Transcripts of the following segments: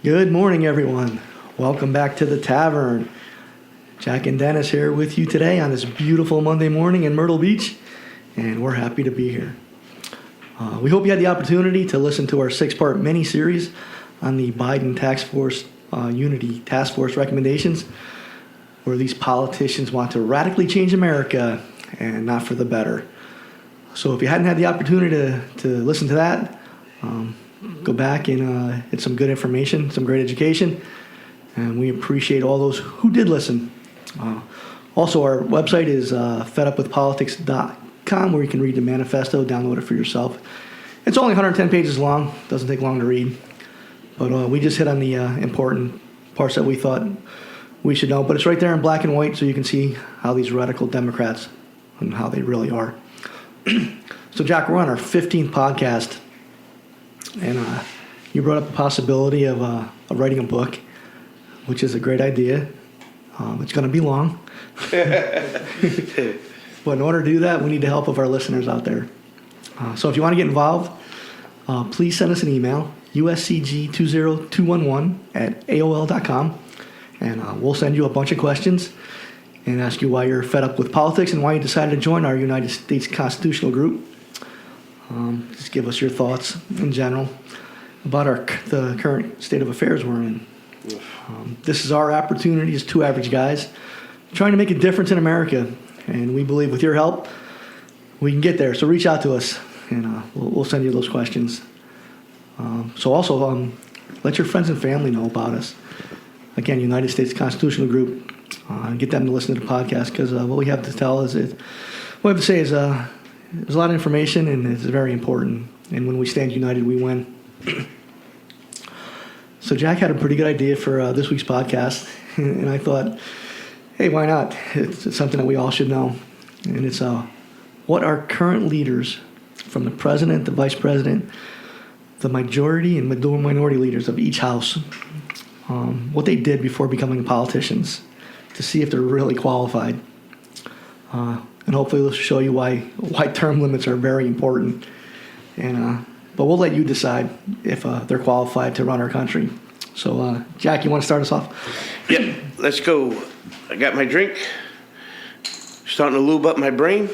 Good morning, everyone. Welcome back to the tavern. Jack and Dennis here with you today on this beautiful Monday morning in Myrtle Beach, and we're happy to be here. We hope you had the opportunity to listen to our 6-part mini-series on the Biden Task Force Unity Task Force recommendations, where these politicians want to radically change America and not for the better. So if you hadn't had the opportunity to listen to that, go back and get some good information, some great education, and we appreciate all those who did listen. Also, our website is fedupwithpolitics.com, where you can read the manifesto, download it for yourself. It's only 110 pages long, doesn't take long to read, but we just hit on the important parts that we thought we should know. But it's right there in black and white, so you can see how these radical Democrats and how they really are. So, Jack, we're on our 15th podcast, and you brought up the possibility of writing a book, which is a great idea. It's going to be long. But in order to do that, we need the help of our listeners out there. So if you want to get involved, please send us an email, uscg20211@aol.com, and we'll send you a bunch of questions and ask you why you're fed up with politics and why you decided to join our United States Constitutional Group. Just give us your thoughts in general about the current state of affairs we're in. This is our opportunity as two average guys trying to make a difference in America, and we believe with your help we can get there. So reach out to us, and we'll send you those questions. So also let your friends and family know about us. Again, United States Constitutional Group. Get them to listen to the podcast, because what we have to tell is what we have to say is there's a lot of information, and it's very important. And when we stand united, we win. So Jack had a pretty good idea for this week's podcast, and I thought, hey, why not? It's something that we all should know. And it's what our current leaders, from the president, the vice president, the majority and minority leaders of each house, what they did before becoming politicians, to see if they're really qualified. And hopefully this will show you why term limits are very important. And but we'll let you decide if they're qualified to run our country. So, Jack, you want to start us off? Yep, let's go. I got my drink. Starting to lube up my brain.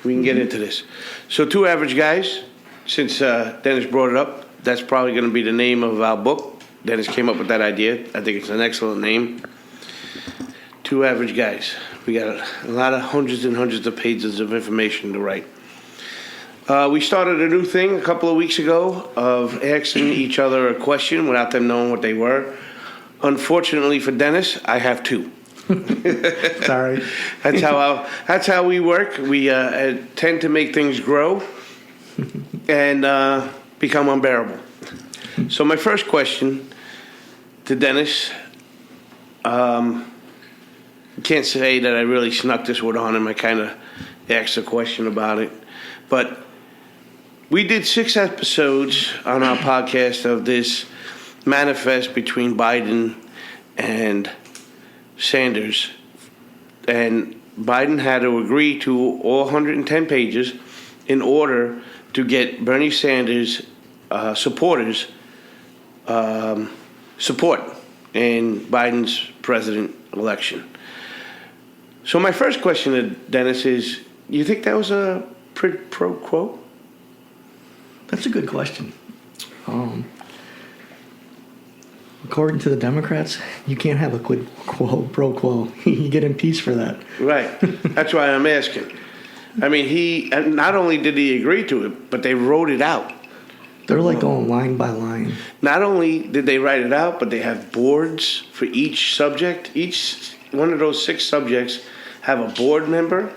We can get into this. So, two average guys. Since Dennis brought it up, that's probably going to be the name of our book. Dennis came up with that idea. I think it's an excellent name. Two average guys. We got a lot of hundreds and hundreds of pages of information to write. We started a new thing a couple of weeks ago of asking each other a question without them knowing what they were. Unfortunately for Dennis, I have two. Sorry. That's how we work. We tend to make things grow and become unbearable. So my first question to Dennis, I can't say that I really snuck this one on him. I kind of asked a question about it. But we did 6 episodes on our podcast of this manifest between Biden and Sanders. And Biden had to agree to all 110 pages in order to get Bernie Sanders supporters support in Biden's president election. So my first question to Dennis is, you think that was a pro quo? That's a good question. According to the Democrats, you can't have a quid pro quo. You get impeached for that. Right. That's why I'm asking. I mean, not only did he agree to it, but they wrote it out. They're like going line by line. Not only did they write it out, but they have boards for each subject. Each one of those 6 subjects have a board member.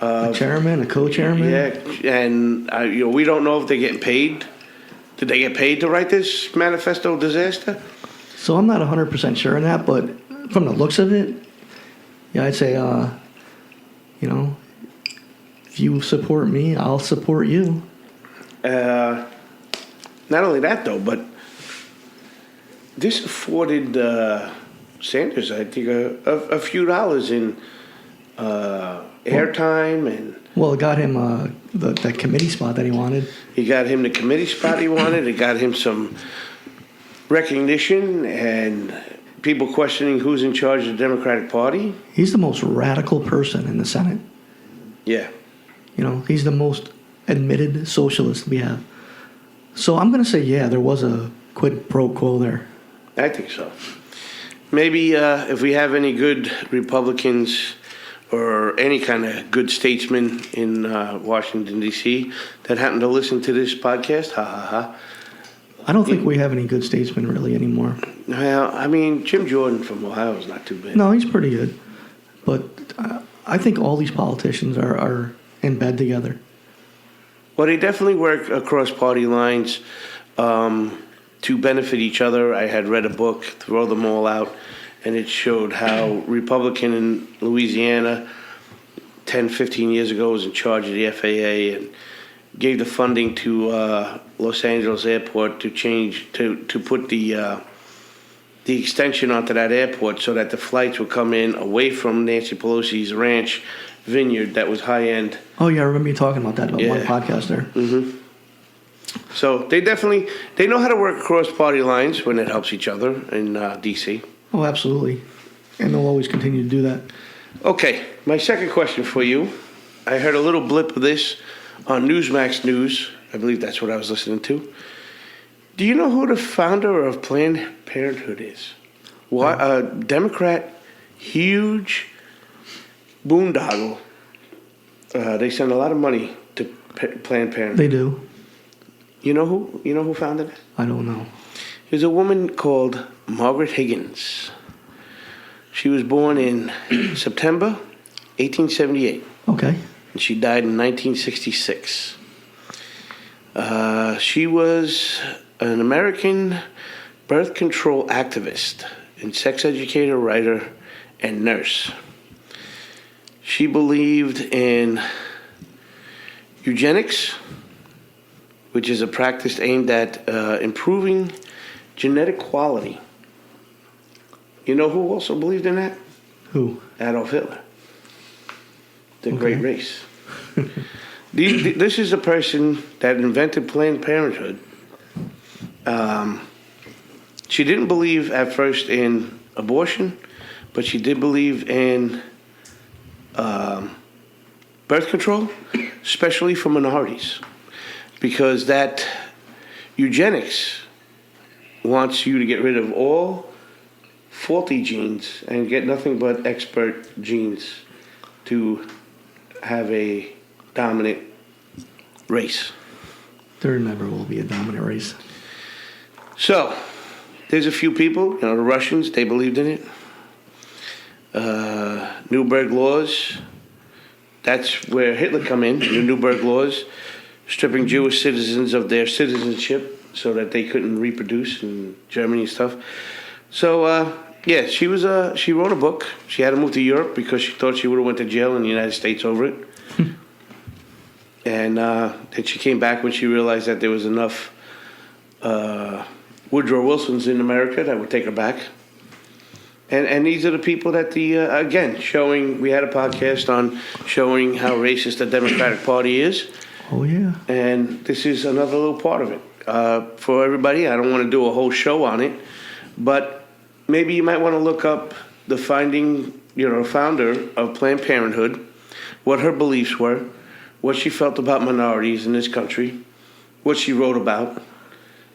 A chairman, a co-chairman. Yeah, and we don't know if they're getting paid. Did they get paid to write this manifesto disaster? So I'm not 100% sure on that, but from the looks of it, yeah, I'd say, if you support me, I'll support you. Not only that, though, but this afforded Sanders, I think, a few dollars in airtime and. Well, it got him that committee spot that he wanted. He got him the committee spot he wanted. It got him some recognition and people questioning who's in charge of the Democratic Party. He's the most radical person in the Senate. Yeah. You know, he's the most admitted socialist we have. So I'm going to say, yeah, there was a quid pro quo there. I think so. Maybe if we have any good Republicans or any kind of good statesmen in Washington, D.C. that happen to listen to this podcast, ha ha ha. I don't think we have any good statesmen really anymore. Well, I mean, Jim Jordan from Ohio is not too bad. No, he's pretty good. But I think all these politicians are in bed together. Well, they definitely work across party lines to benefit each other. I had read a book, Throw Them All Out, and it showed how Republican in Louisiana 10, 15 years ago was in charge of the FAA and gave the funding to Los Angeles Airport to change to put the extension onto that airport so that the flights would come in away from Nancy Pelosi's ranch vineyard that was high end. Oh yeah, I remember you talking about that on one Yeah. podcast there. Mm-hmm. So they know how to work across party lines when it helps each other in D.C. Oh, absolutely. And they'll always continue to do that. Okay, my second question for you. I heard a little blip of this on Newsmax News. I believe that's what I was listening to. Do you know who the founder of Planned Parenthood is? What a Democrat, huge boondoggle. They send a lot of money to Planned Parenthood. They do. You know who? You know who founded it? I don't know. There's a woman called Margaret Higgins. She was born in September 1878, Okay. and she died in 1966. She was an American birth control activist and sex educator, writer, and nurse. She believed in eugenics, which is a practice aimed at improving genetic quality. You know who also believed in that? Who? Adolf Hitler. The Okay. Great Race. This is a person that invented Planned Parenthood. She didn't believe at first in abortion, but she did believe in birth control, especially for minorities, because that eugenics wants you to get rid of all faulty genes and get nothing but expert genes to have a dominant race. There never will be a dominant race. So, there's a few people, the Russians, they believed in it. Nuremberg laws, that's where Hitler come in, the Nuremberg laws, stripping Jewish citizens of their citizenship so that they couldn't reproduce in Germany and stuff. So, yeah, she wrote a book. She had to move to Europe because she thought she would have went to jail in the United States over it. And then she came back when she realized that there was enough Woodrow Wilsons in America that would take her back. And these are the people that again, showing, we had a podcast on showing how racist the Democratic Party is. Oh, yeah. And this is another little part of it. For everybody, I don't want to do a whole show on it, but maybe you might want to look up the founder of Planned Parenthood, what her beliefs were, what she felt about minorities in this country, what she wrote about,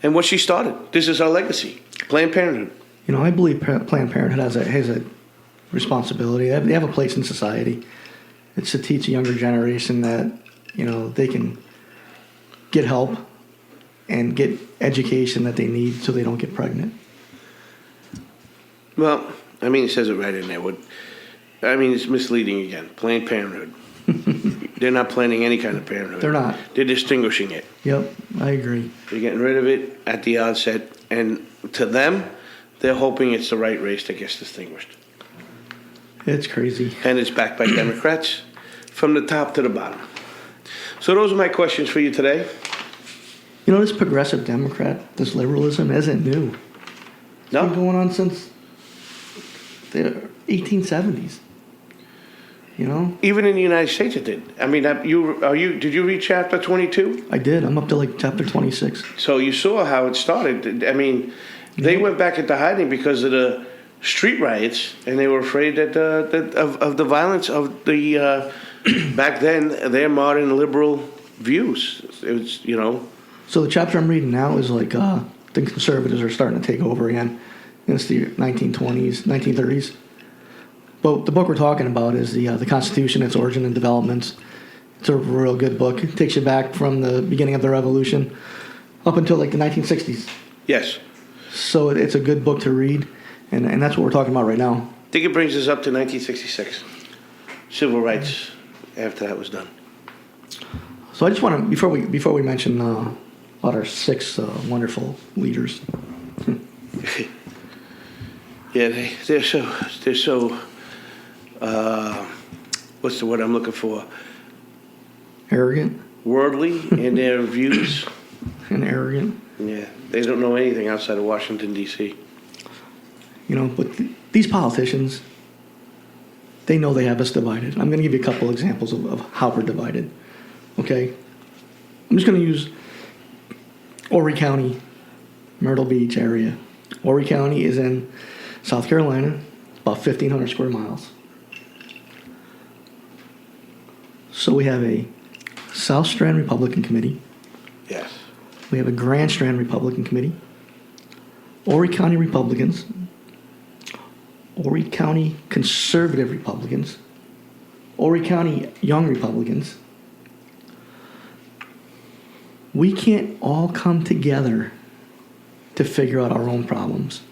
and what she started. This is her legacy, Planned Parenthood. You know, I believe Planned Parenthood has a responsibility. They have a place in society. It's to teach a younger generation that, they can get help and get education that they need so they don't get pregnant. Well, it says it right in there. It's misleading again. Planned Parenthood. They're not planning any kind of parenthood. They're not. They're distinguishing it. Yep, I agree. They're getting rid of it at the onset. And to them, they're hoping it's the right race that gets distinguished. It's crazy. And it's backed by Democrats from the top to the bottom. So those are my questions for you today. This progressive Democrat, this liberalism isn't new. It's been going on since the 1870s. Even in the United States, it did. Did you read chapter 22? I did. I'm up to chapter 26. So you saw how it started. They went back into hiding because of the street riots, and they were afraid of the violence of the back then their modern liberal views. It was, So the chapter I'm reading now is like the conservatives are starting to take over again. It's the 1920s, 1930s. But the book we're talking about is the Constitution, its origin and developments. It's a real good book. It takes you back from the beginning of the Revolution up until like the 1960s. Yes. So it's a good book to read, and that's what we're talking about right now. I think it brings us up to 1966. Civil rights after that was done. So I just want to, before we mention about our 6 wonderful leaders. Yeah, they're so. What's the word I'm looking for? Arrogant. Worldly in their views. And arrogant. Yeah, they don't know anything outside of Washington, D.C. But these politicians, they know they have us divided. I'm going to give you a couple examples of how we're divided. Okay? I'm just going to use Horry County, Myrtle Beach area. Horry County is in South Carolina, about 1,500 square miles. So we have a South Strand Republican Committee. Yes. We have a Grand Strand Republican Committee. Horry County Republicans. Horry County Conservative Republicans. Horry County Young Republicans. We can't all come together to figure out our own problems.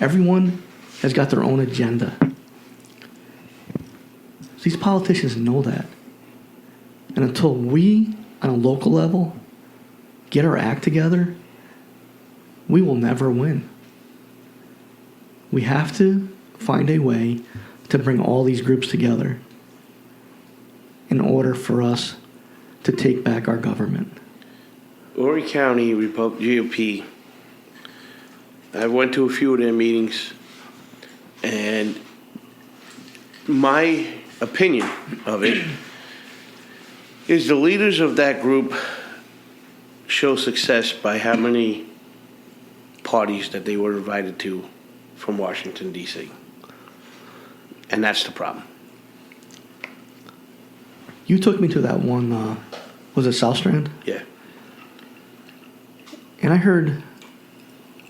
Everyone has got their own agenda. These politicians know that. And until we, on a local level, get our act together, we will never win. We have to find a way to bring all these groups together in order for us to take back our government. Horry County GOP. I went to a few of their meetings, and my opinion of it is the leaders of that group show success by how many parties that they were invited to from Washington, D.C. And that's the problem. You took me to that one, was it South Strand? Yeah. And I heard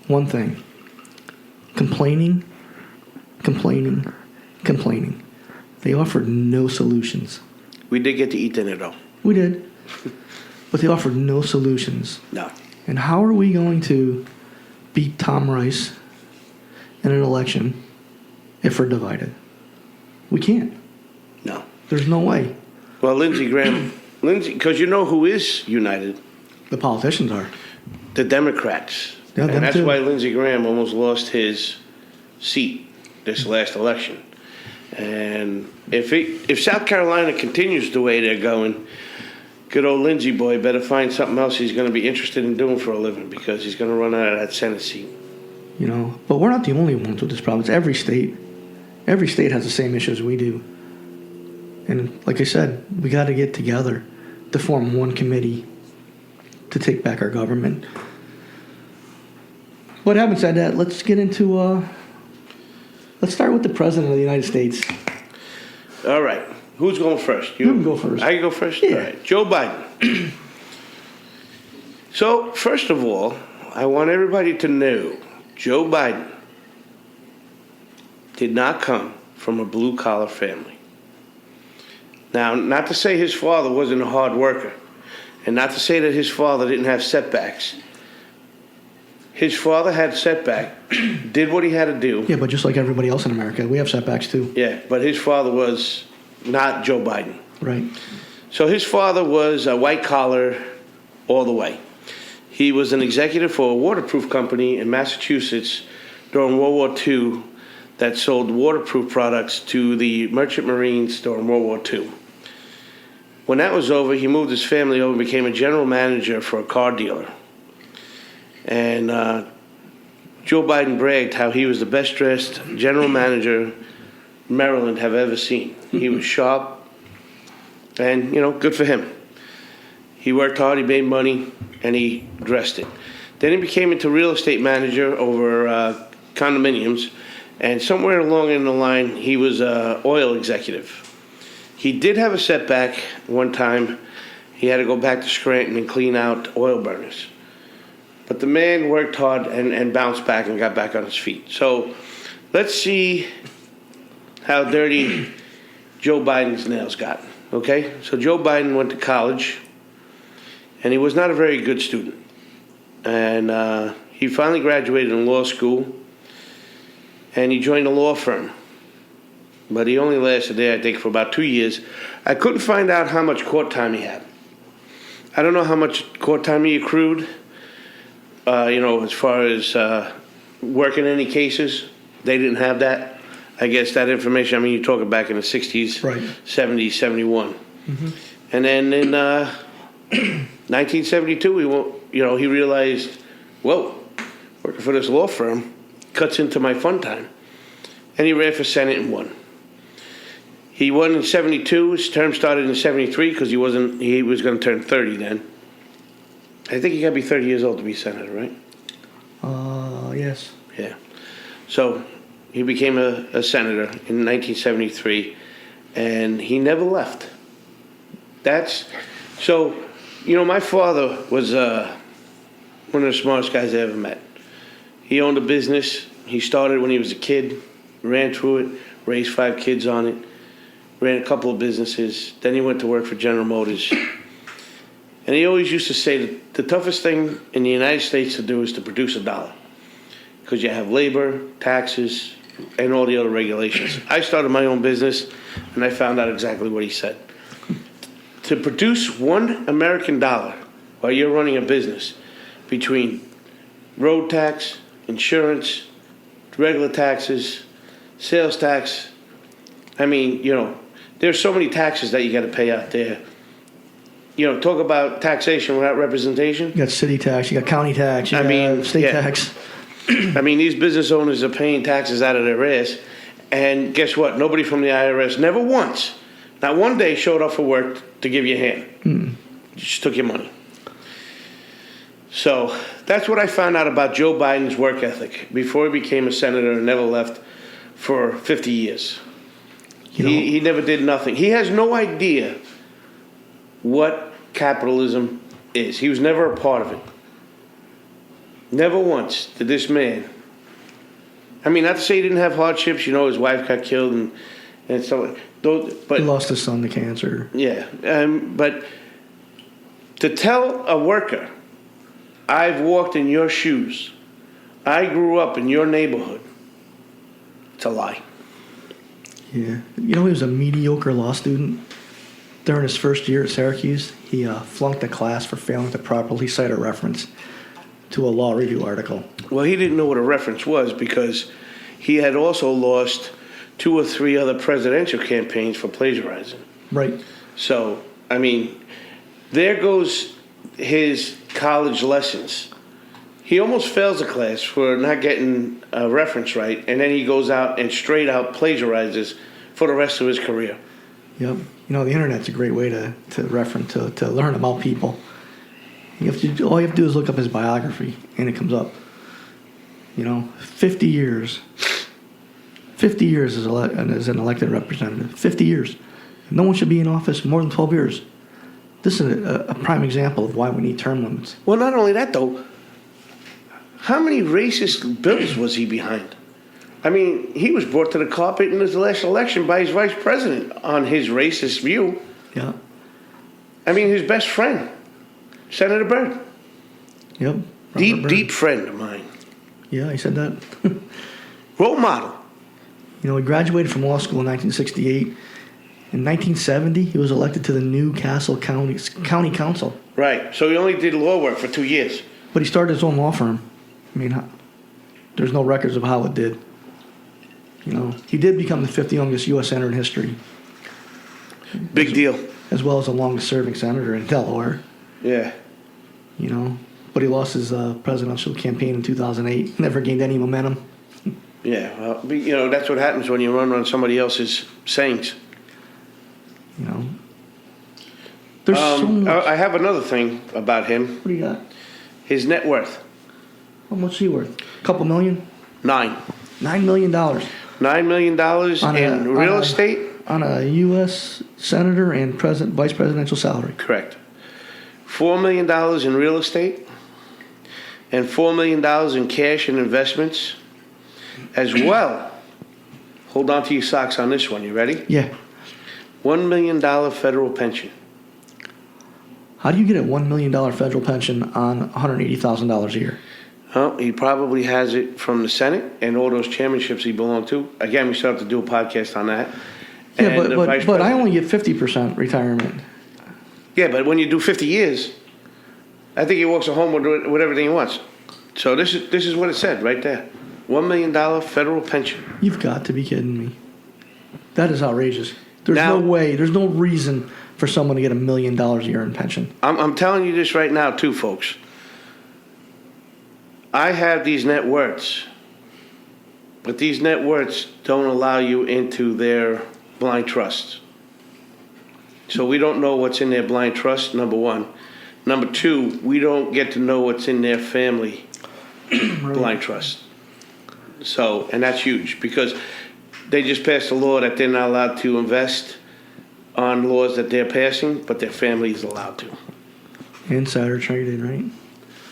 one thing. Complaining. They offered no solutions. We did get to eat dinner, though. We did. But they offered no solutions. No. And how are we going to beat Tom Rice in an election if we're divided? We can't. No. There's no way. Well, Lindsey Graham, because you know who is united? The politicians are. The Democrats. Yeah, them and that's too. why Lindsey Graham almost lost his seat this last election. And if South Carolina continues the way they're going, good old Lindsey boy better find something else he's going to be interested in doing for a living, because he's going to run out of that Senate seat. But we're not the only ones with this problem. It's every state. Every state has the same issues we do. And like I said, we got to get together to form one committee to take back our government. But having said that, let's get into, let's start with the President of the United States. All right. Who's going first? You can go first. I can go first? Yeah. All right. Joe Biden. So, first of all, I want everybody to know Joe Biden did not come from a blue-collar family. Now, not to say his father wasn't a hard worker, and not to say that his father didn't have setbacks. His father had setback, did what he had to do. Yeah, but just like everybody else in America, we have setbacks too. Yeah, but his father was not Joe Biden. Right. So his father was a white collar all the way. He was an executive for a waterproof company in Massachusetts during World War II that sold waterproof products to the merchant marines during World War II. When that was over, he moved his family over and became a general manager for a car dealer. And Joe Biden bragged how he was the best dressed general manager Maryland have ever seen. He was sharp, and, good for him. He worked hard, he made money, and he dressed it. Then he became into real estate manager over condominiums. And somewhere along in the line, he was an oil executive. He did have a setback one time. He had to go back to Scranton and clean out oil burners. But the man worked hard and bounced back and got back on his feet. So let's see how dirty Joe Biden's nails got. Okay? So Joe Biden went to college, and he was not a very good student. And he finally graduated in law school, and he joined a law firm. But he only lasted there, I think, for about 2 years. I couldn't find out how much court time he had. I don't know how much court time he accrued, as far as working any cases. They didn't have that. I guess that information, I mean, you're talking back in the 60s, Right. 70s, 71. Mm-hmm. And then in 1972, he realized, whoa, working for this law firm cuts into my fun time. And he ran for Senate and won. He won in 72. His term started in 73 because he was going to turn 30 then. I think you got to be 30 years old to be senator, right? Yes. Yeah. So he became a senator in 1973, and he never left. My father was one of the smartest guys I ever met. He owned a business. He started when he was a kid, ran through it, raised 5 kids on it, ran a couple of businesses. Then he went to work for General Motors. And he always used to say that the toughest thing in the United States to do is to produce a dollar, because you have labor, taxes, and all the other regulations. I started my own business, and I found out exactly what he said. To produce $1 American dollar while you're running a business, between road tax, insurance, regular taxes, sales tax, I mean, there's so many taxes that you got to pay out there. Talk about taxation without representation. You got city tax, you got county tax, you got state tax. I mean, these business owners are paying taxes out of their ass. And guess what? Nobody from the IRS, never once, not one day, showed up for work to give you a hand. Just took your money. So that's what I found out about Joe Biden's work ethic before he became a senator and never left for 50 years. He never did nothing. He has no idea what capitalism is. He was never a part of it. Never once did this man. I mean, not to say he didn't have hardships. His wife got killed and so. But he lost his son to cancer. Yeah, but to tell a worker, I've walked in your shoes, I grew up in your neighborhood, it's a lie. Yeah. He was a mediocre law student. During his first year at Syracuse, he flunked a class for failing to properly cite a reference to a law review article. Well, he didn't know what a reference was because he had also lost 2 or 3 other presidential campaigns for plagiarizing. Right. So, I mean, there goes his college lessons. He almost fails a class for not getting a reference right, and then he goes out and straight out plagiarizes for the rest of his career. Yep. The internet's a great way to reference, to learn about people. All you have to do is look up his biography, and it comes up. 50 years. 50 years as an elected representative. 50 years. No one should be in office more than 12 years. This is a prime example of why we need term limits. Well, not only that, though, how many racist bills was he behind? I mean, he was brought to the carpet in his last election by his vice president on his racist view. Yeah. I mean, his best friend, Senator Byrd. Yep. Deep friend of mine. Yeah, he said that. Role model. He graduated from law school in 1968. In 1970, he was elected to the Newcastle County Council. Right. So he only did law work for 2 years. But he started his own law firm. I mean, there's no records of how it did. He did become the 5th youngest U.S. senator in history. Big deal. As well as the longest-serving senator in Delaware. Yeah. But he lost his presidential campaign in 2008. Never gained any momentum. Yeah. Well, that's what happens when you run on somebody else's sayings. There's so much. I have another thing about him. What do you got? His net worth. How much is he worth? A couple million? $9 $9 million. million in real estate. On a U.S. senator and vice presidential salary. Correct. $4 million in real estate and $4 million in cash and investments as well. Hold on to your socks on this one. You ready? Yeah. $1 million federal pension. How do you get a $1 million federal pension on $180,000 a year? Well, he probably has it from the Senate and all those chairmanships he belonged to. Again, we still have to do a podcast on that. Yeah, And the vice but I president- only get 50% retirement. Yeah, but when you do 50 years, I think he walks home with everything he wants. So this is what it said right there. $1 million federal pension. You've got to be kidding me. That is outrageous. There's Now- no way, there's no reason for someone to get $1 million a year in pension. I'm telling you this right now too, folks. I have these net worths, but these net worths don't allow you into their blind trusts. So we don't know what's in their blind trust, number one. Number two, we don't get to know what's in their family blind trust. So, and that's huge because they just passed a law that they're not allowed to invest on laws that they're passing, but their family is allowed to. Insider trading, right?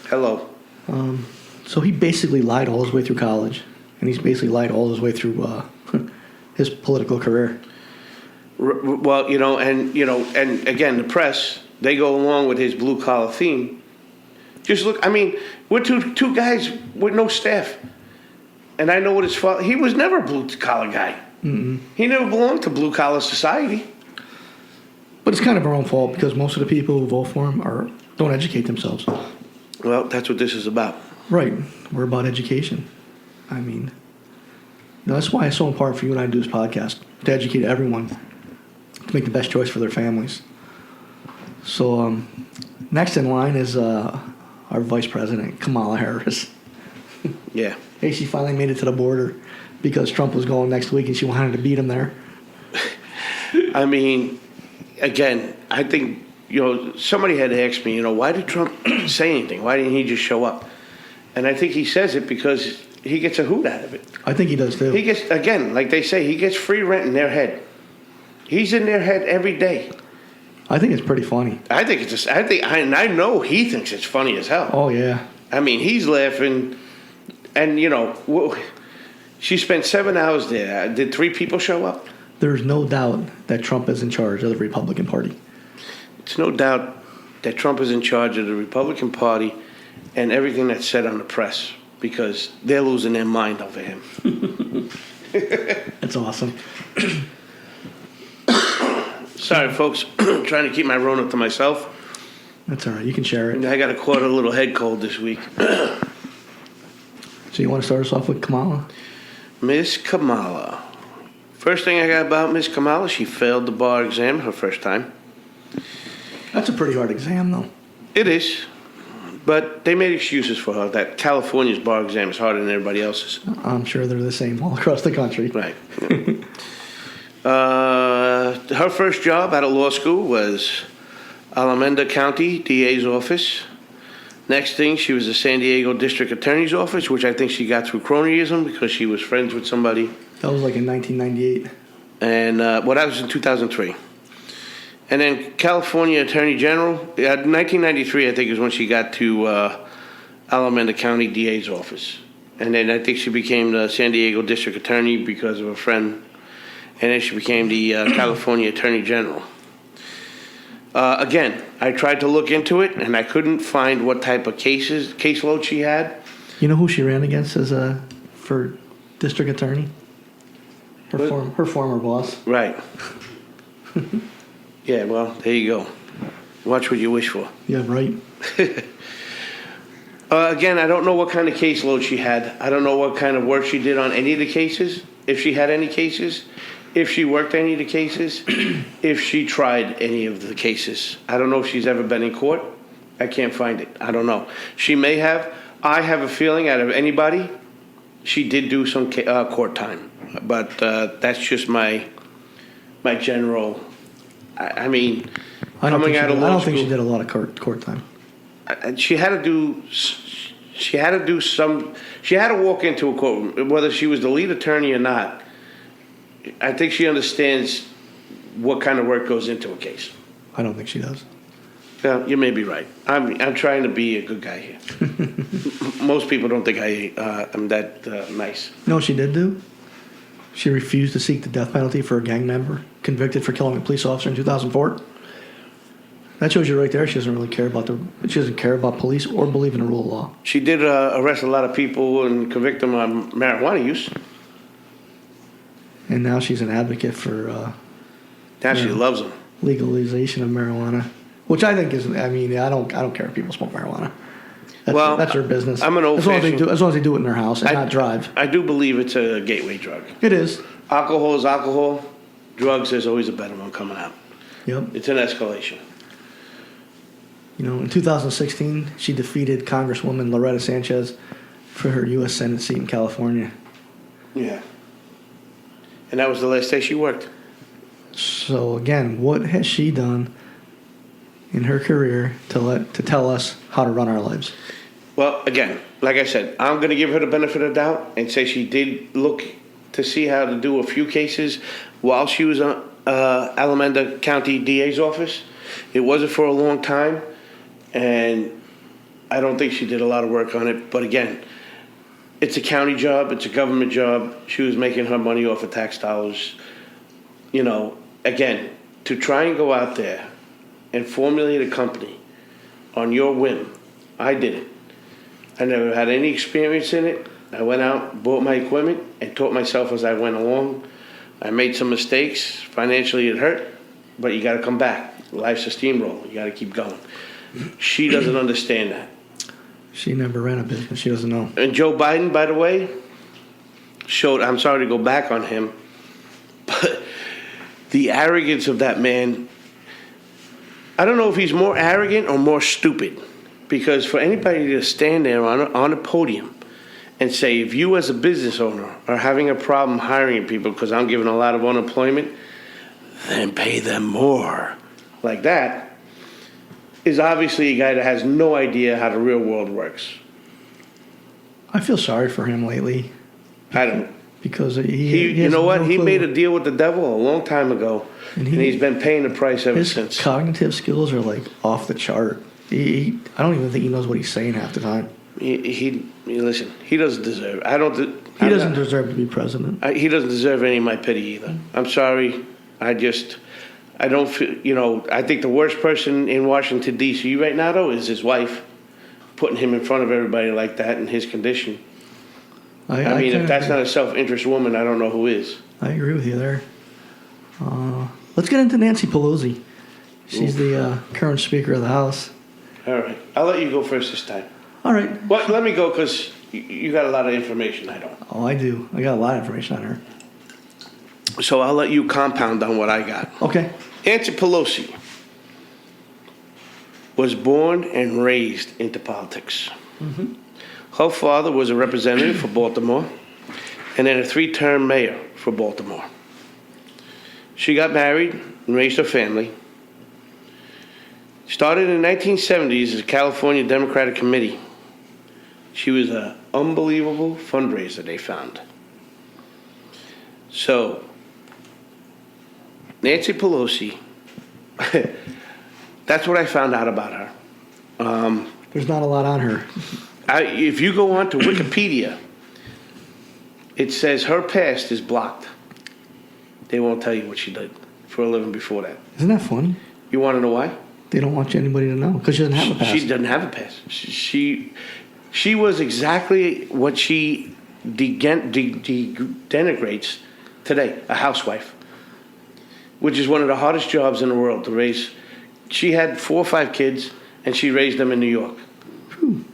Hello. So he basically lied all his way through college, and he's basically lied all his way through his political career. Well, and again, the press, they go along with his blue collar theme. Just look, I mean, we're two guys with no staff. And I know what his father, he was never a blue collar guy. Mm-hmm. He never belonged to blue collar society. But it's kind of our own fault because most of the people who vote for him don't educate themselves. Well, that's what this is about. Right. We're about education. I mean, that's why it's so important for you and I to do this podcast, to educate everyone, to make the best choice for their families. So next in line is our Vice President, Kamala Harris. Yeah. Hey, she finally made it to the border because Trump was going next week and she wanted to beat him there. I mean, again, I think, somebody had asked me, why did Trump say anything? Why didn't he just show up? And I think he says it because he gets a hoot out of it. I think he does too. He gets, again, like they say, he gets free rent in their head. He's in their head every day. I think it's pretty funny. I think it's just, I know he thinks it's funny as hell. Oh, yeah. I mean, he's laughing, and she spent 7 hours there. Did 3 people show up? There's no doubt that Trump is in charge of the Republican Party. It's no doubt that Trump is in charge of the Republican Party and everything that's said on the press because they're losing their mind over him. That's awesome. Sorry, folks. Trying to keep my Rona to myself. That's all right. You can share it. I got a little head cold this week. So you want to start us off with Kamala? Miss Kamala. First thing I got about Miss Kamala, she failed the bar exam her first time. That's a pretty hard exam, though. It is. But they made excuses for her that California's bar exam is harder than everybody else's. I'm sure they're the same all across the country. Right. Her first job out of law school was Alameda County DA's office. Next thing, she was the San Diego District Attorney's office, which I think she got through cronyism because she was friends with somebody. That was like in 1998. And, that was in 2003. And then California Attorney General, 1993, I think, is when she got to Alameda County DA's office. And then I think she became the San Diego District Attorney because of a friend. And then she became the California Attorney General. Again, I tried to look into it, and I couldn't find what type of caseload she had. You know who she ran against as for district attorney? Her former boss. Right. Yeah, well, there you go. Watch what you wish for. Yeah, right. Again, I don't know what kind of caseload she had. I don't know what kind of work she did on any of the cases, if she had any cases, if she worked any of the cases, if she tried any of the cases. I don't know if she's ever been in court. I can't find it. I don't know. She may have. I have a feeling out of anybody, she did do some court time. But that's just my general... I mean, I don't coming out of law I don't school, think she did a lot of court time. she had to do She had to do some. She had to walk into a courtroom, whether she was the lead attorney or not. I think she understands what kind of work goes into a case. I don't think she does. Yeah, you may be right. I'm trying to be a good guy here. Most people don't think I'm that nice. You know what she did do? She refused to seek the death penalty for a gang member convicted for killing a police officer in 2004. That shows you right there. She doesn't really care about she doesn't care about police or believe in the rule of law. She did arrest a lot of people and convict them on marijuana use. And now she's an advocate for Now she loves them. legalization of marijuana, which I think is. I mean, I don't care if people smoke marijuana. That's her business. I'm an old-fashioned. As long as they do it in their house and not drive. I do believe it's a gateway drug. It is. Alcohol is alcohol. Drugs, there's always a better one coming out. Yep. It's an escalation. You know, in 2016, she defeated Congresswoman Loretta Sanchez for her U.S. Senate seat in California. Yeah. And that was the last day she worked. So again, what has she done in her career to tell us how to run our lives? Well, again, like I said, I'm going to give her the benefit of the doubt and say she did look to see how to do a few cases while she was on Alameda County DA's office. It wasn't for a long time, and I don't think she did a lot of work on it. But again, it's a county job. It's a government job. She was making her money off of tax dollars. You know, again, to try and go out there and formulate a company on your whim, I did it. I never had any experience in it. I went out, bought my equipment, and taught myself as I went along. I made some mistakes. Financially, it hurt, but you got to come back. Life's a steamroller. You got to keep going. She doesn't understand that. She never ran a business. She doesn't know. And Joe Biden, by the way, showed, I'm sorry to go back on him, but the arrogance of that man, I don't know if he's more arrogant or more stupid. Because for anybody to stand there on a podium and say, if you as a business owner are having a problem hiring people because I'm giving a lot of unemployment, then pay them more. Like that is obviously a guy that has no idea how the real world works. I feel sorry for him lately. I don't. Because he you know what? no He clue. made a deal with the devil a long time ago, and he's been paying the price ever His since. cognitive skills are like off the chart. I don't even think he knows what he's saying half the time. Listen, he doesn't deserve. He doesn't deserve to be president. He doesn't deserve any of my pity either. I'm sorry. I don't feel. You know, I think the worst person in Washington D.C. right now, though, is his wife, putting him in front of everybody like that in his condition. I mean, if that's not a self-interest woman, I don't know who is. I agree with you there. Let's get into Nancy Pelosi. She's the current Speaker of the House. All right. I'll let you go first this time. All right. Well, let me go because you got a lot of information I don't. Oh, I do. I got a lot of information on her. So I'll let you compound on what I got. Okay. Nancy Pelosi was born and raised into politics. Mm-hmm. Her father was a representative for Baltimore and then a 3-term mayor for Baltimore. She got married and raised her family. Started in the 1970s as a California Democratic Committee. She was an unbelievable fundraiser, they found. So, Nancy Pelosi, that's what I found out about her. There's not a lot on her. If you go on to Wikipedia, it says her past is blocked. They won't tell you what she did for a living before that. Isn't that funny? You want to know why? They don't want anybody to know because she doesn't have a past. She doesn't have a past. She was exactly what she denigrates today, a housewife, which is one of the hardest jobs in the world to raise. She had 4 or 5 kids, and she raised them in New York. Whew.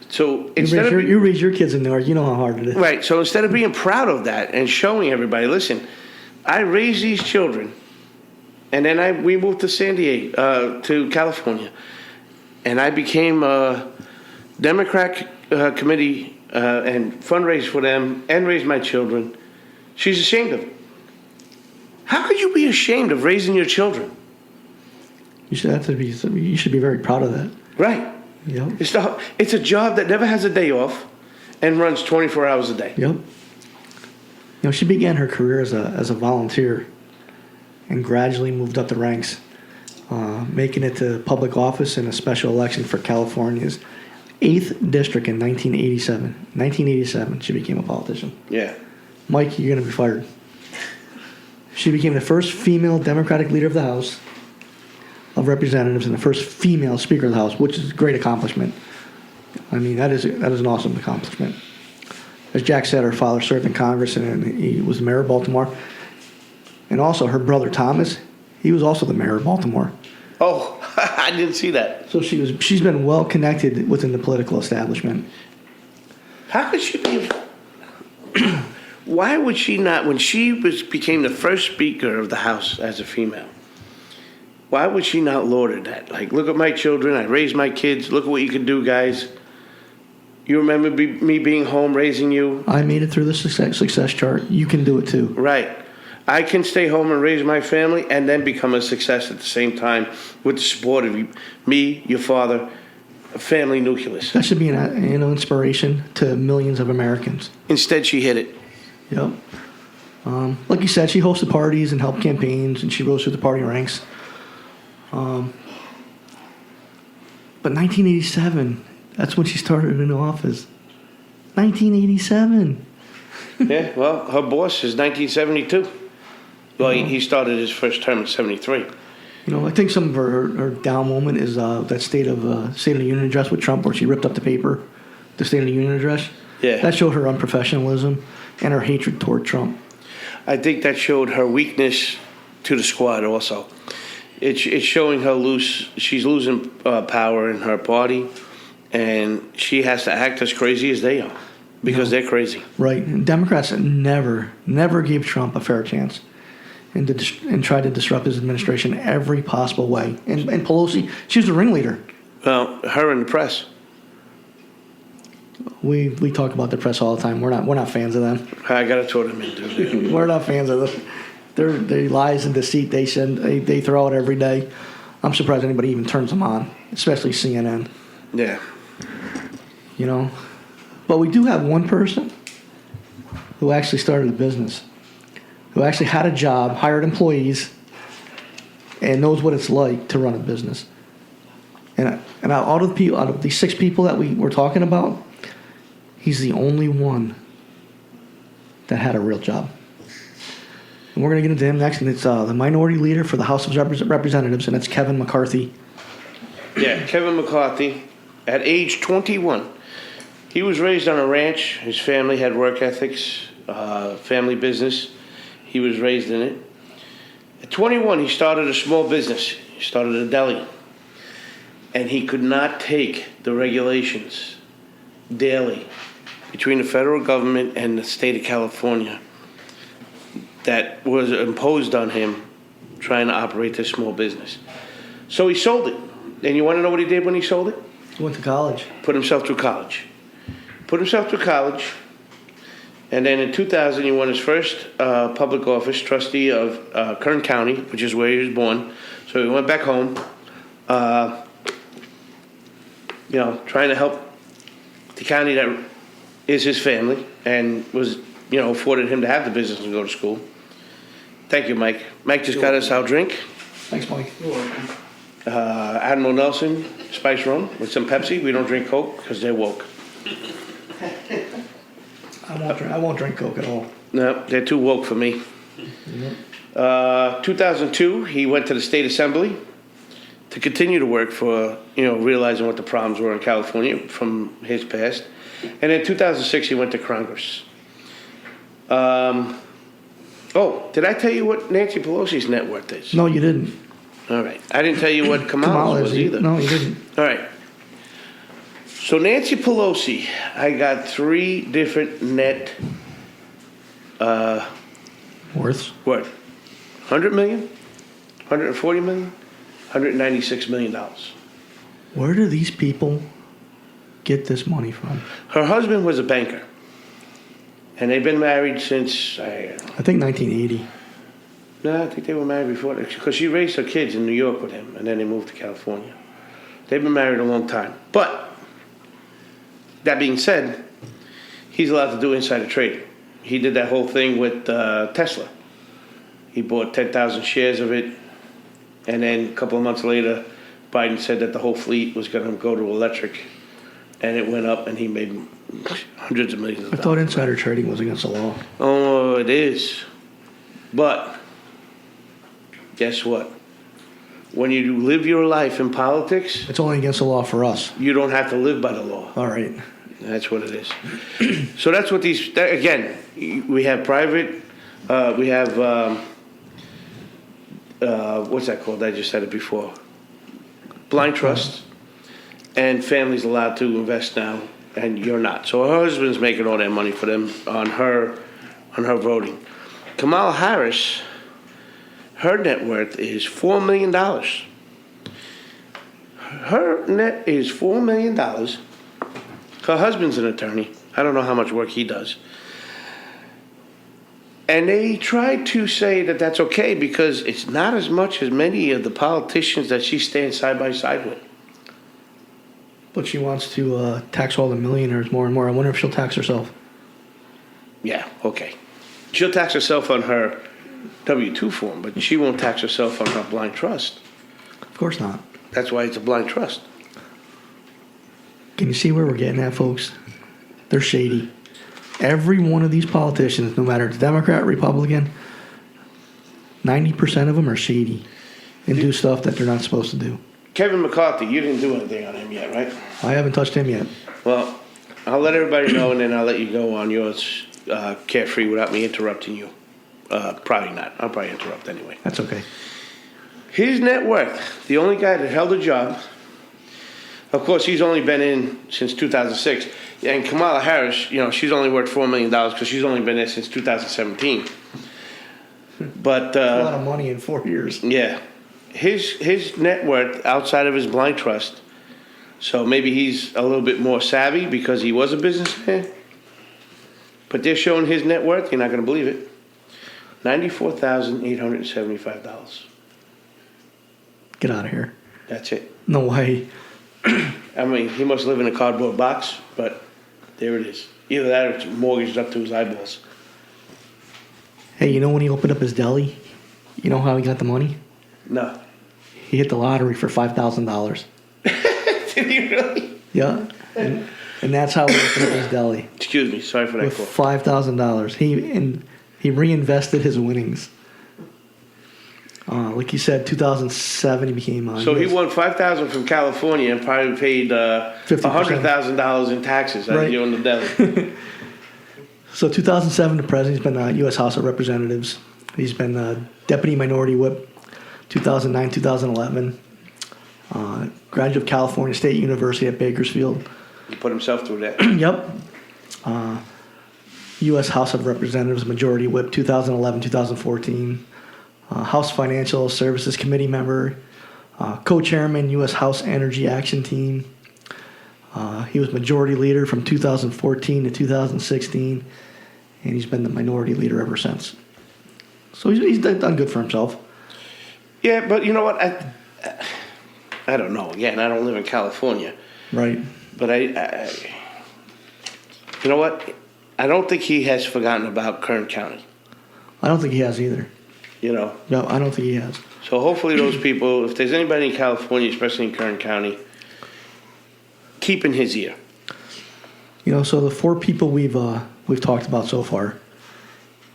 So you raise your kids in New York, you know how hard it is. Right. So instead of being proud of that and showing everybody, listen, I raised these children, and then we moved to San Diego, to California, and I became a Democrat committee and fundraised for them and raised my children. She's ashamed of it. How could you be ashamed of raising your children? You should be very proud of that. Right. Yep. It's a job that never has a day off and runs 24 hours a day. Yep. She began her career as a volunteer and gradually moved up the ranks, making it to public office in a special election for California's 8th district in 1987. 1987, she became a politician. Yeah. Mike, you're going to be fired. She became the first female Democratic leader of the House of Representatives and the first female Speaker of the House, which is a great accomplishment. I mean, that is an awesome accomplishment. As Jack said, her father served in Congress and he was the mayor of Baltimore. And also her brother Thomas, he was also the mayor of Baltimore. Oh, I didn't see that. So she's been well connected within the political establishment. How could she be? Why would she not, when she became the first Speaker of the House as a female, why would she not laud that? Like, look at my children, I raised my kids, look at what you can do, guys. You remember me being home raising you? I made it through the success chart. You can do it too. Right. I can stay home and raise my family and then become a success at the same time with the support of me, your father, a family nucleus. That should be an inspiration to millions of Americans. Instead, she hit it. Yep. Like you said, she hosted parties and helped campaigns, and she rose through the party ranks. But 1987, that's when she started in office. 1987. Yeah, well, her boss is 1972. Well, he started his first term in 73. I think some of her down moment is that State of the Union address with Trump, where she ripped up the paper, the State of the Union address. Yeah. That showed her unprofessionalism and her hatred toward Trump. I think that showed her weakness to the squad also. It's showing her she's losing power in her party, and she has to act as crazy as they are because they're crazy. Right. And Democrats never gave Trump a fair chance and tried to disrupt his administration every possible way. And Pelosi, she was the ringleader. Well, her and the press. We talk about the press all the time. We're not fans of them. I got to throw them in, dude. We're not fans of them. Their lies and deceit they throw out every day. I'm surprised anybody even turns them on, especially CNN. Yeah. But we do have one person who actually started a business, who actually had a job, hired employees, and knows what it's like to run a business. And out of these 6 people that we were talking about, he's the only one that had a real job. And we're going to get into him next, and it's the minority leader for the House of Representatives, and it's Kevin McCarthy. Yeah, Kevin McCarthy, at age 21. He was raised on a ranch. His family had work ethics, family business. He was raised in it. At 21, he started a small business. He started a deli. And he could not take the regulations daily between the federal government and the state of California that was imposed on him trying to operate this small business. So he sold it. And you want to know what he did when he sold it? He went to college. Put himself through college. And then in 2000, he won his first public office, trustee of Kern County, which is where he was born. So he went back home, trying to help the county that is his family and was, afforded him to have the business and go to school. Thank you, Mike. Mike just got us our drink. Thanks, Mike. You're welcome. Admiral Nelson spice rum with some Pepsi. We don't drink Coke because they're woke. I won't drink Coke at all. No, they're too woke for me. 2002, he went to the state assembly to continue to work for, realizing what the problems were in California from his past. And in 2006, he went to Congress. Did I tell you what Nancy Pelosi's net worth is? No, you didn't. All right. I didn't tell you what Kamala's was either. No, you didn't. All right. So Nancy Pelosi, I got 3 different net Worths? What? 100 million? 140 million? 196 million dollars. Where do these people get this money from? Her husband was a banker. And they've been married since I think 1980. No, I think they were married before that because she raised her kids in New York with him and then they moved to California. They've been married a long time. But that being said, he's allowed to do insider trading. He did that whole thing with Tesla. He bought 10,000 shares of it, and then a couple of months later, Biden said that the whole fleet was going to go to electric, and it went up, and he made hundreds of millions of I dollars. thought insider trading was against the law. Oh, it is. But guess what? When you live your life in politics, It's only against the law for us. you don't have to live by the law. All right. That's what it is. So that's what these, again, we have private, we have, what's that called? I just said it before. Blind trust. And families allowed to invest now, and you're not. So her husband's making all that money for them on her voting. Kamala Harris, her net worth is $4 million. Her net is $4 million. Her husband's an attorney. I don't know how much work he does. And they tried to say that that's okay because it's not as much as many of the politicians that she stands side by side with. But she wants to tax all the millionaires more and more. I wonder if she'll tax herself. Yeah, okay. She'll tax herself on her W-2 form, but she won't tax herself on her blind trust. Of course not. That's why it's a blind trust. Can you see where we're getting at, folks? They're shady. Every one of these politicians, no matter it's Democrat, Republican, 90% of them are shady and do stuff that they're not supposed to do. Kevin McCarthy, you didn't do anything on him yet, right? I haven't touched him yet. Well, I'll let everybody know, and then I'll let you go on yours carefree without me interrupting you. Probably not. I'll probably interrupt anyway. That's okay. His net worth, the only guy that held a job, of course, he's only been in since 2006. And Kamala Harris, she's only worth $4 million because she's only been there since 2017. But A lot of money in 4 years. yeah, his net worth outside of his blind trust. So maybe he's a little bit more savvy because he was a businessman. But they're showing his net worth. You're not going to believe it. $94,875. Get out of here. That's it. No way. I mean, he must live in a cardboard box, but there it is. Either that or it's mortgaged up to his eyeballs. Hey, you know when he opened up his deli? You know how he got the money? No. He hit the lottery for $5,000. Did he really? Yeah. And that's how he opened up his deli. Excuse me. Sorry for that With call. $5,000. He reinvested his winnings. Like you said, 2007 he became. So he won $5,000 from California and probably paid $100,000 in taxes out of you in the deli. So 2007 to present, he's been U.S. House of Representatives. He's been Deputy Minority Whip, 2009, 2011. Graduate of California State University at Bakersfield. He put himself through that. Yep. U.S. House of Representatives Majority Whip, 2011, 2014. House Financial Services Committee member, co-chairman, U.S. House Energy Action Team. He was Majority Leader from 2014 to 2016, and he's been the Minority Leader ever since. So he's done good for himself. Yeah, but you know what? I don't know. Again, I don't live in California. Right. But you know what? I don't think he has forgotten about Kern County. I don't think he has either. No, I don't think he has. So hopefully those people, if there's anybody in California, especially in Kern County, keep in his ear. So the 4 people we've talked about so far,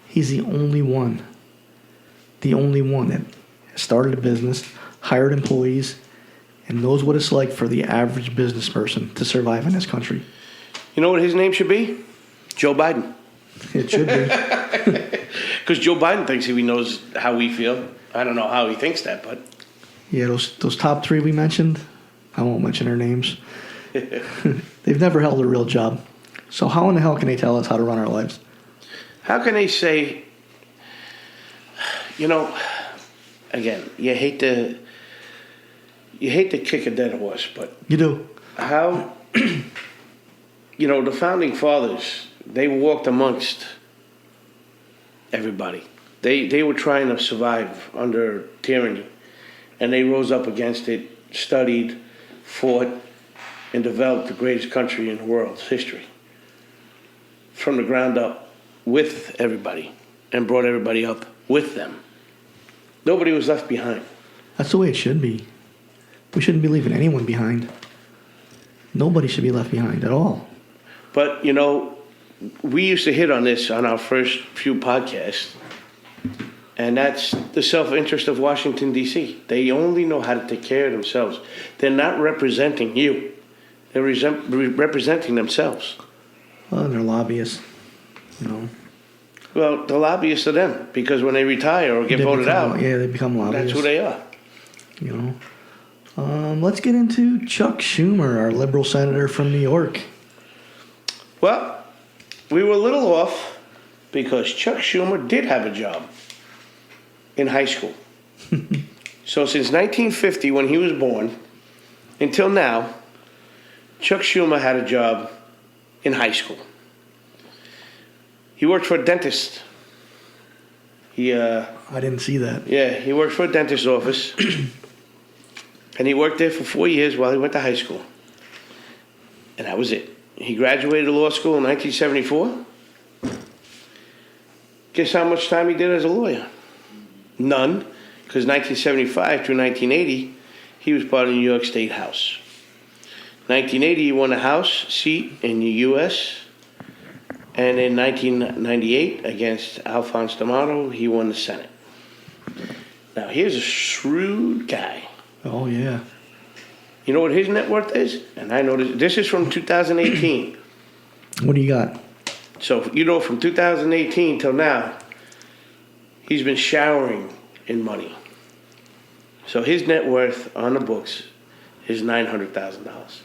he's the only one that started a business, hired employees, and knows what it's like for the average business person to survive in this country. You know what his name should be? Joe Biden. It should be. Because Joe Biden thinks he knows how we feel. I don't know how he thinks that, but... Yeah, those top 3 we mentioned, I won't mention their names. They've never held a real job. So how in the hell can they tell us how to run our lives? How can they say... Again, you hate to kick a dead horse, but... You do. How... the Founding Fathers, they walked amongst... everybody. They were trying to survive under tyranny, and they rose up against it, studied, fought, and developed the greatest country in the world's history from the ground up with everybody and brought everybody up with them. Nobody was left behind. That's the way it should be. We shouldn't be leaving anyone behind. Nobody should be left behind at all. But, you know, we used to hit on this on our first few podcasts, and that's the self-interest of Washington, D.C. They only know how to take care of themselves. They're not representing you. They're representing themselves. Well, they're lobbyists, you know. Well, the lobbyists are them, because when they retire or get voted out, yeah, they become lobbyists. that's who they are. You know. Let's get into Chuck Schumer, our liberal senator from New York. Well, we were a little off because Chuck Schumer did have a job in high school. So since 1950, when he was born, until now, Chuck Schumer had a job in high school. He worked for a dentist. I didn't see that. Yeah, he worked for a dentist's office. And he worked there for 4 years while he went to high school. And that was it. He graduated law school in 1974. Guess how much time he did as a lawyer? None, because 1975 through 1980, he was part of the New York State House. 1980, he won a House seat in the U.S., and in 1998, against Alphonse D'Amato, he won the Senate. Now, here's a shrewd guy. Oh, yeah. You know what his net worth is? And I know this is from 2018. What do you got? So, you know, from 2018 till now, he's been showering in money. So his net worth on the books is $900,000.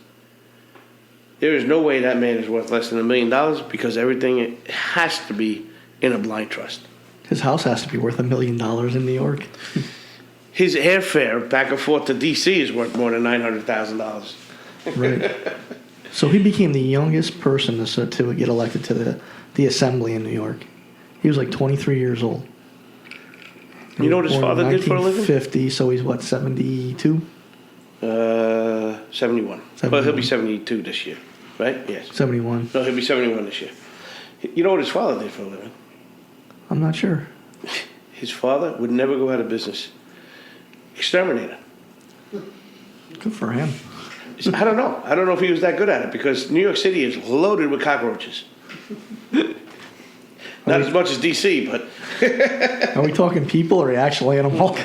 There is no way that man is worth less than $1 million because everything has to be in a blind trust. His house has to be worth $1 million in New York. His airfare back and forth to D.C. is worth more than $900,000. Right. So he became the youngest person to get elected to the assembly in New York. He was like 23 years old. You know what his father did for a living? 1950, so he's what, 72? 71. Well, he'll be 72 this year, right? Yes. 71. No, he'll be 71 this year. You know what his father did for a living? I'm not sure. His father would never go out of business. Exterminator. Good for him. I don't know. I don't know if he was that good at it because New York City is loaded with cockroaches. Not as much as D.C., but... Are we talking people or actual animal?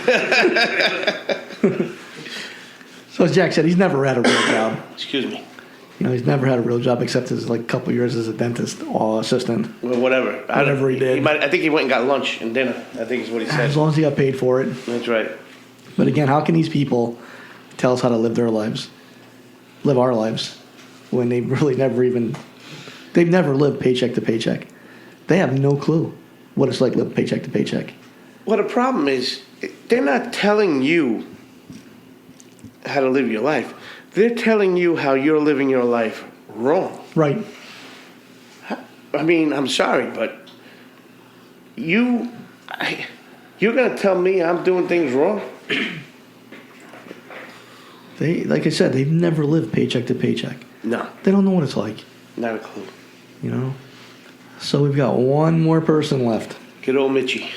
So as Jack said, he's never had a real job. Excuse me. You know, he's never had a real job except his like couple years as a dentist assistant. Well, whatever. Whatever he did. I think he went and got lunch and dinner. I think is what he said. As long as he got paid for it. That's right. But again, how can these people tell us how to live their lives, live our lives, when they really they've never lived paycheck to paycheck. They have no clue what it's like to live paycheck to paycheck. Well, the problem is they're not telling you how to live your life. They're telling you how you're living your life wrong. Right. I mean, I'm sorry, but you're going to tell me I'm doing things wrong? Like I said, they've never lived paycheck to paycheck. No. They don't know what it's like. Not a clue. You know? So we've got one more person left. Good old Mitchie.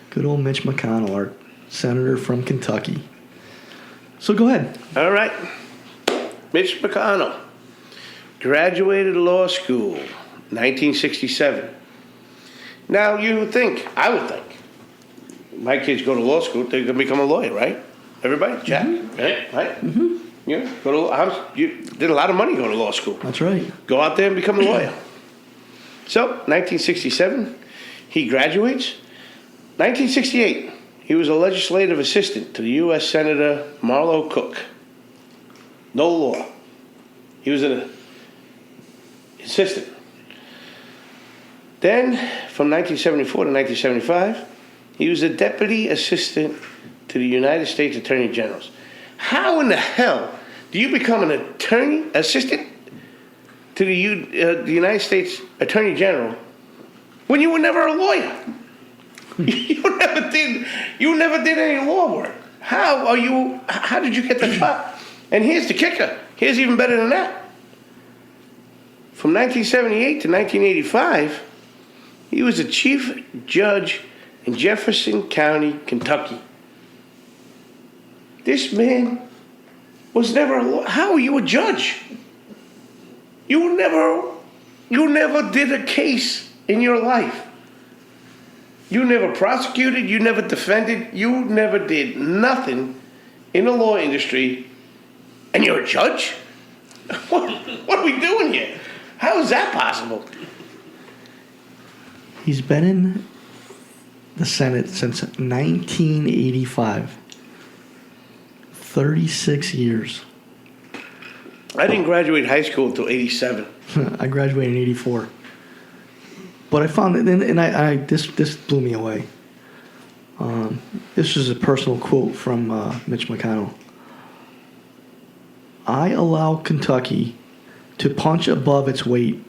Good old Mitch McConnell, our senator from Kentucky. So go ahead. All right. Mitch McConnell graduated law school 1967. Now you would think, I would think, my kids go to law school, they're going to become a lawyer, right? Everybody? Jack? Mm-hmm. Right? Mm-hmm. Yeah. You did a lot of money going to law school. That's right. Go out there and become a lawyer. So, 1967, he graduates. 1968, he was a legislative assistant to the U.S. Senator Marlo Cook. No law. He was an assistant. Then, from 1974 to 1975, he was a deputy assistant to the United States Attorney General. How in the hell do you become an assistant to the United States Attorney General when you were never a lawyer? You never did any law work. How did you get the job? And here's the kicker. Here's even better than that. From 1978 to 1985, he was a chief judge in Jefferson County, Kentucky. This man was never a lawyer. How are you a judge? You never did a case in your life. You never prosecuted, you never defended, you never did nothing in the law industry, and you're a judge? What are we doing here? How is that possible? He's been in the Senate since 1985. 36 years. I didn't graduate high school until 87. I graduated in 84. But I found it, and this blew me away. This is a personal quote from Mitch McConnell. I allow Kentucky to punch above its weight.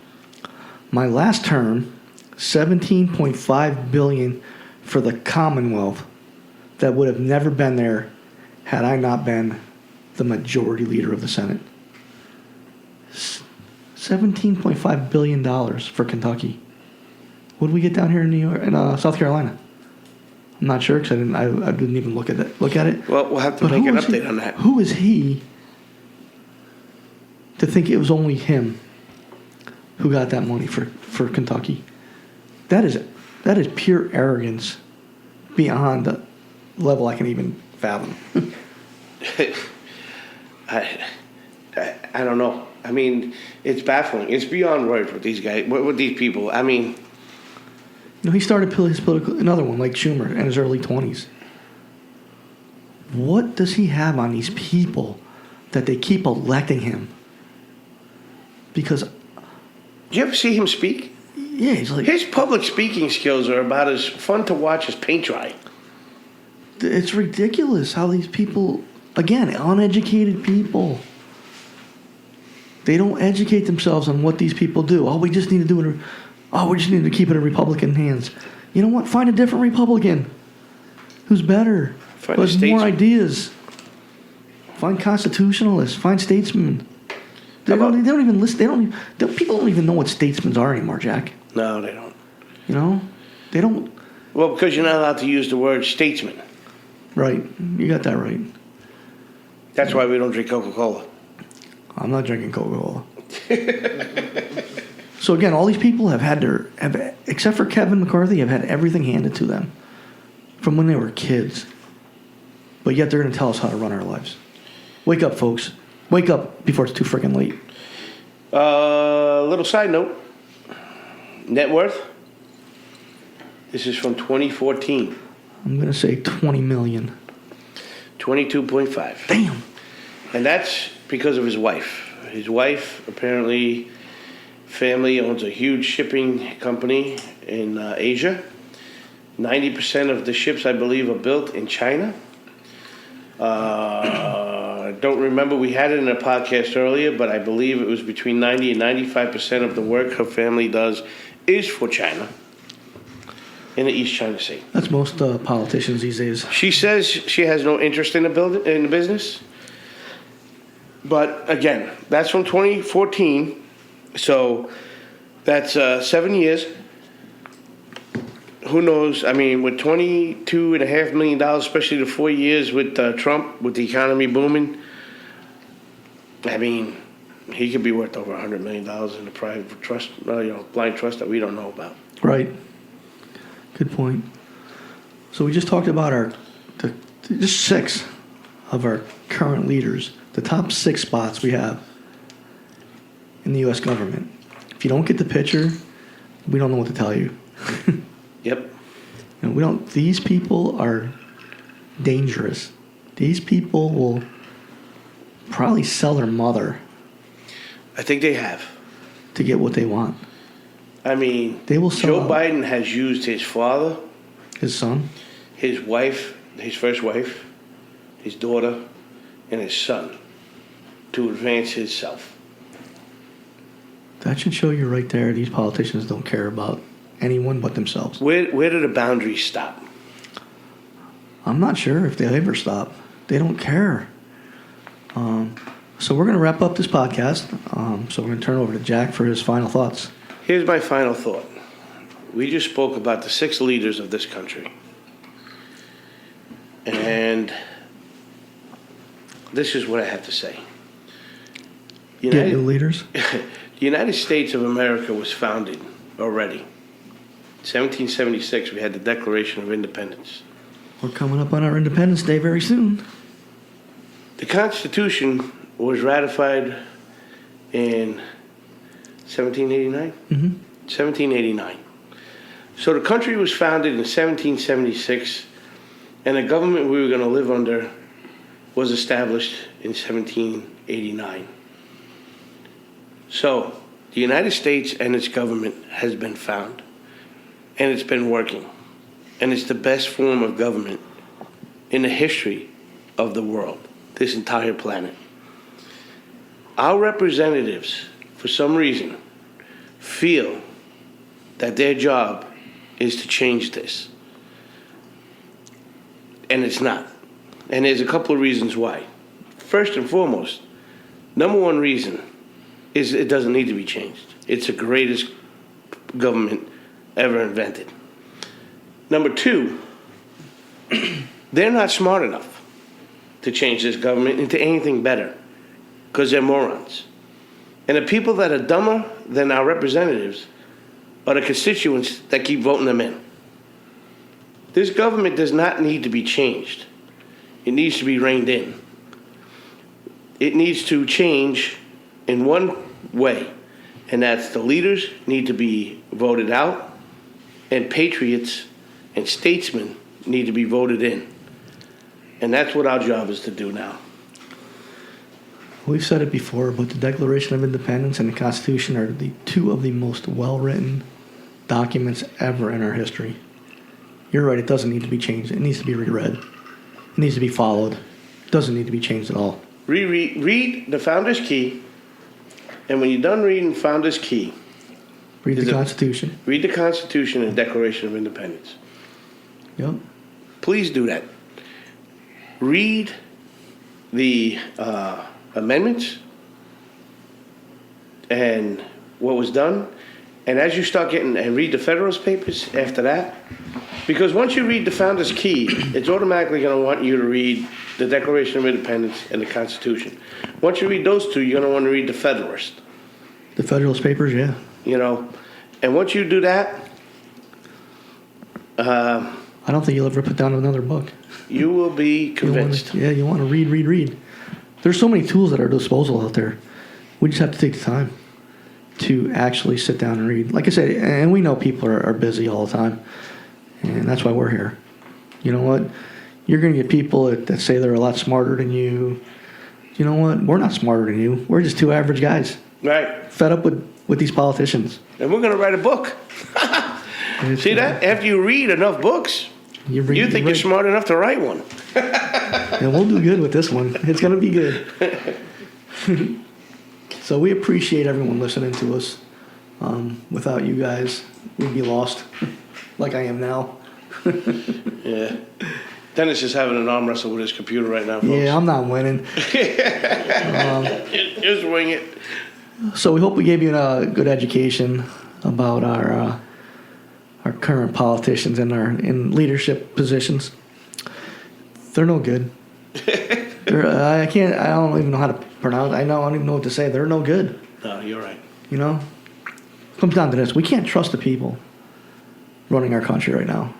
My last term, $17.5 billion for the Commonwealth that would have never been there had I not been the majority leader of the Senate. $17.5 billion for Kentucky. What did we get down here in New York, in South Carolina? I'm not sure because I didn't even look at it. Well, we'll have to make an update on that. Who is he to think it was only him who got that money for Kentucky? That is pure arrogance beyond the level I can even fathom. I don't know. I mean, it's baffling. It's beyond words with these guys, with these people. I mean, he started his political, another one like Schumer in his early 20s. What does he have on these people that they keep electing him? Because, do you ever see him speak? yeah, he's like, His public speaking skills are about as fun to watch as paint dry. it's ridiculous how these people, again, uneducated people, they don't educate themselves on what these people do. Oh, we just need to keep it in Republican hands. You know what? Find a different Republican who's better, Find who a has more statesman. ideas. Find constitutionalists. Find statesmen. They don't even listen. People don't even know what statesmen are anymore, Jack. No, they don't. You know, they don't. Well, because you're not allowed to use the word statesman. Right, you got that right. That's why we don't drink Coca-Cola. I'm not drinking Coca-Cola. So again, all these people except for Kevin McCarthy, have had everything handed to them from when they were kids. But yet they're going to tell us how to run our lives. Wake up, folks. Wake up before it's too freaking late. Little side note. Net worth. This is from 2014. I'm going to say 20 million. 22.5. Damn. And that's because of his wife. His wife, apparently, family owns a huge shipping company in Asia. 90% of the ships, I believe, are built in China. I don't remember. We had it in a podcast earlier, but I believe it was between 90 and 95% of the work her family does is for China in the East China Sea. That's most politicians these days. She says she has no interest in the business. But again, that's from 2014. So that's 7 years. Who knows? I mean, with $22.5 million, especially the 4 years with Trump, with the economy booming, I mean, he could be worth over $100 million in the private trust, blind trust that we don't know about. Right. Good point. So we just talked about just 6 of our current leaders, the top 6 spots we have in the U.S. government. If you don't get the picture, we don't know what to tell you. Yep. And these people are dangerous. These people will probably sell their mother I think they have. to get what they want. I mean, They will sell Joe out. Biden has used his father, His son. his wife, his first wife, his daughter, and his son to advance himself. That should show you right there. These politicians don't care about anyone but themselves. Where do the boundaries stop? I'm not sure if they'll ever stop. They don't care. So we're going to wrap up this podcast. So we're going to turn it over to Jack for his final thoughts. Here's my final thought. We just spoke about the 6 leaders of this country. And this is what I have to say. Get new leaders. The United States of America was founded already. 1776, we had the Declaration of Independence. We're coming up on our Independence Day very soon. The Constitution was ratified in 1789? 1789. So the country was founded in 1776, and the government we were going to live under was established in 1789. So the United States and its government has been found, and it's been working, and it's the best form of government in the history of the world, this entire planet. Our representatives, for some reason, feel that their job is to change this. And it's not. And there's a couple of reasons why. First and foremost, number one reason is it doesn't need to be changed. It's the greatest government ever invented. Number two, they're not smart enough to change this government into anything better because they're morons. And the people that are dumber than our representatives are the constituents that keep voting them in. This government does not need to be changed. It needs to be reined in. It needs to change in one way, and that's the leaders need to be voted out, and patriots and statesmen need to be voted in. And that's what our job is to do now. We've said it before, but the Declaration of Independence and the Constitution are the 2 of the most well-written documents ever in our history. You're right, it doesn't need to be changed. It needs to be reread. It needs to be followed. It doesn't need to be changed at all. Read the Founder's Key, and when you're done reading Founder's Key, Read the Constitution. Read the Constitution and Declaration of Independence. Yep. Please do that. Read the amendments and what was done. And as you start getting, and read the Federalist Papers after that, because once you read the Founder's Key, it's automatically going to want you to read the Declaration of Independence and the Constitution. Once you read those 2, you're going to want to read the Federalist. The Federalist Papers, yeah. You know, and once you do that, I don't think you'll ever put down another book. You will be convinced. You want to read. There's so many tools at our disposal out there. We just have to take the time to actually sit down and read. Like I said, and we know people are busy all the time, and that's why we're here. You know what? You're going to get people that say they're a lot smarter than you. You know what? We're not smarter than you. We're just 2 average guys. Right. Fed up with these politicians. And we're going to write a book. See that? After you read enough books, you think you're smart enough to write one. And we'll do good with this one. It's going to be good. So we appreciate everyone listening to us. Without you guys, we'd be lost, like I am now. Yeah. Dennis is having an arm wrestle with his computer right now, folks. Yeah, I'm not winning. Just wing it. So we hope we gave you a good education about our current politicians and in leadership positions. They're no good. I don't even know how to pronounce. I don't even know what to say. They're no good. No, you're right. You know, it comes down to this: we can't trust the people running our country right now.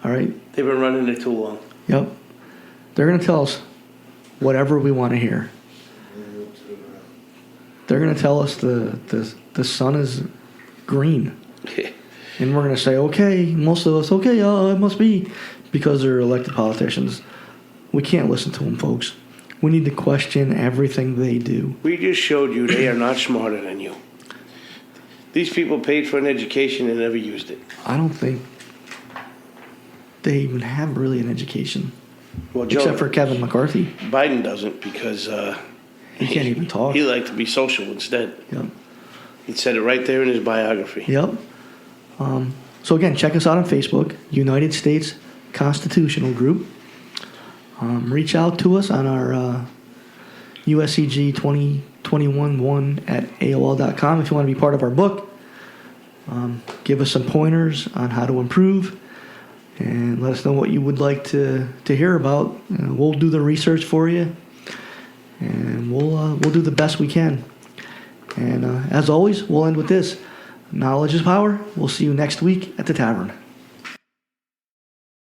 All right. They've been running it too long. Yep. They're going to tell us whatever we want to hear. They're going to tell us the sun is green. And we're going to say, okay, most of us, okay, it must be, because they're elected politicians. We can't listen to them, folks. We need to question everything they do. We just showed you they are not smarter than you. These people paid for an education and never used it. I don't think they even have really an education. Well, Joe, except for Kevin McCarthy. Biden doesn't, because he can't even talk. He liked to be social instead. Yep. He said it right there in his biography. Yep. So again, check us out on Facebook, United States Constitutional Group. Reach out to us on our uscg2021 at AOL.com if you want to be part of our book. Give us some pointers on how to improve, and let us know what you would like to hear about. We'll do the research for you, and we'll do the best we can. And as always, we'll end with this. Knowledge is power. We'll see you next week at the tavern.